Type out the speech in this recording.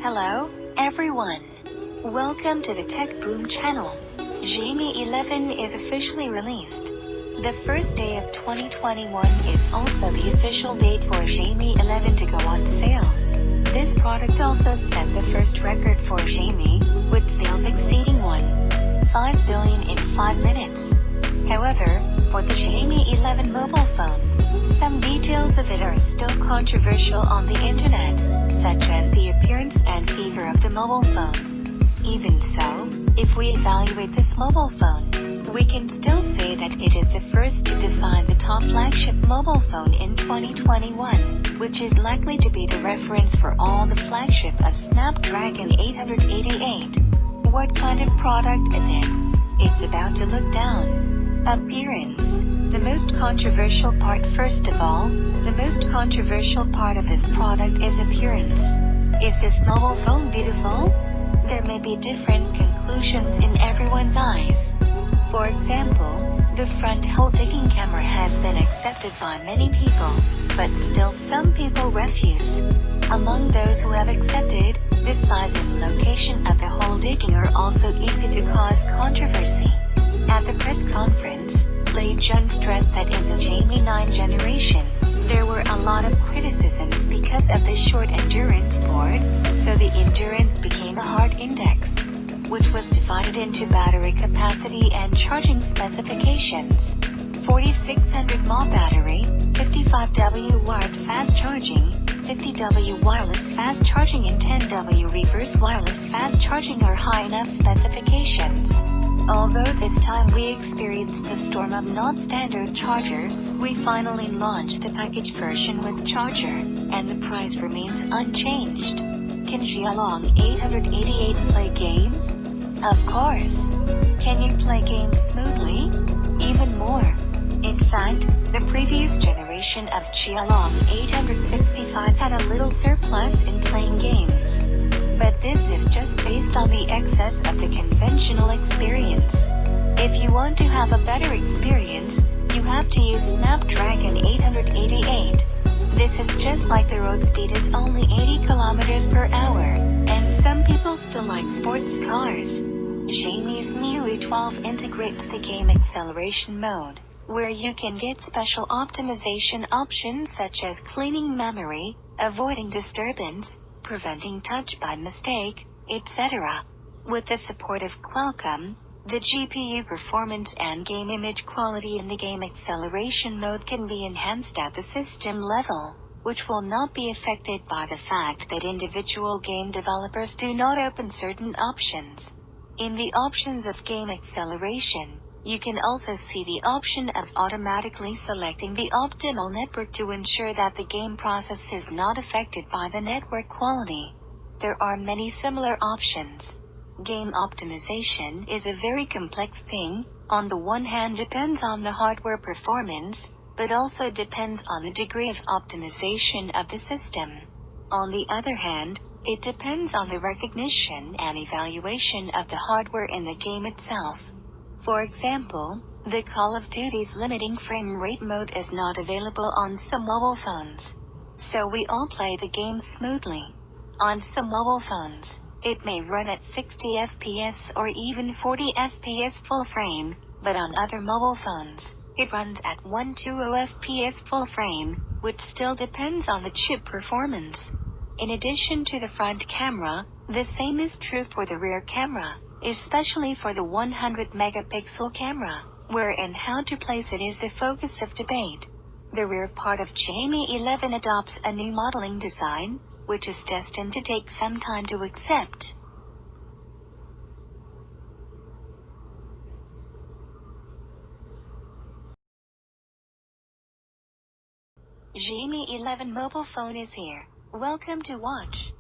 Hello, everyone. Welcome to the Tech Boom channel. Xiaomi 11 is officially released. The first day of 2021 is also the official date for Xiaomi 11 to go on sale. This product also set the first record for Xiaomi, with sales exceeding 1.5 billion in 5 minutes. However, for the Xiaomi 11 mobile phone, some details of it are still controversial on the internet, such as the appearance and figure of the mobile phone. Even so, if we evaluate this mobile phone, we can still say that it is the first to define the top flagship mobile phone in 2021, which is likely to be the reference for all the flagship of Snapdragon 888. What kind of product is it? It's about to look down. Appearance. The most controversial part. First of all, the most controversial part of this product is appearance. Is this mobile phone beautiful? There may be different conclusions in everyone's eyes. For example, the front hole-taking camera has been accepted by many people, but still some people refuse. Among those who have accepted, the size and location of the hole-taking are also easy to cause controversy. At the press conference, Lei Jun stressed that in the Xiaomi 9 generation, there were a lot of criticisms because of the short endurance board, so the endurance became a hard index, which was divided into battery capacity and charging specifications. 4600 mAh battery, 55W wired fast charging, 50W wireless fast charging and 10W reverse wireless fast charging are high enough specifications. Although this time we experienced a storm of non-standard charger, we finally launched the package version with charger, and the price remains unchanged. Can Xiaomi 888 play games? Of course. Can you play games smoothly? Even more. In fact, the previous generation of Xiaomi 865 had a little surplus in playing games. But this is just based on the excess of the conventional experience. If you want to have a better experience, you have to use Snapdragon 888. This is just like the road speed is only 80 km per hour, and some people still like sports cars. Xiaomi's MIUI 12 integrates the game acceleration mode, where you can get special optimization options such as cleaning memory, avoiding disturbance, preventing touch by mistake, etc. With the support of Qualcomm, the GPU performance and game image quality in the game acceleration mode can be enhanced at the system level, which will not be affected by the fact that individual game developers do not open certain options. In the options of game acceleration, you can also see the option of automatically selecting the optimal network to ensure that the game process is not affected by the network quality. There are many similar options. Game optimization is a very complex thing. On the one hand, depends on the hardware performance, but also depends on the degree of optimization of the system. On the other hand, it depends on the recognition and evaluation of the hardware in the game itself. For example, the Call of Duty's limiting frame rate mode is not available on some mobile phones. So we all play the game smoothly. On some mobile phones, it may run at 60 FPS or even 40 FPS full frame, but on other mobile phones, it runs at 120 FPS full frame, which still depends on the chip performance. In addition to the front camera, the same is true for the rear camera, especially for the 100 megapixel camera, wherein how to place it is the focus of debate. The rear part of Xiaomi 11 adopts a new modeling design, which is destined to take some time to accept. Xiaomi 11 mobile phone is here. Welcome to watch.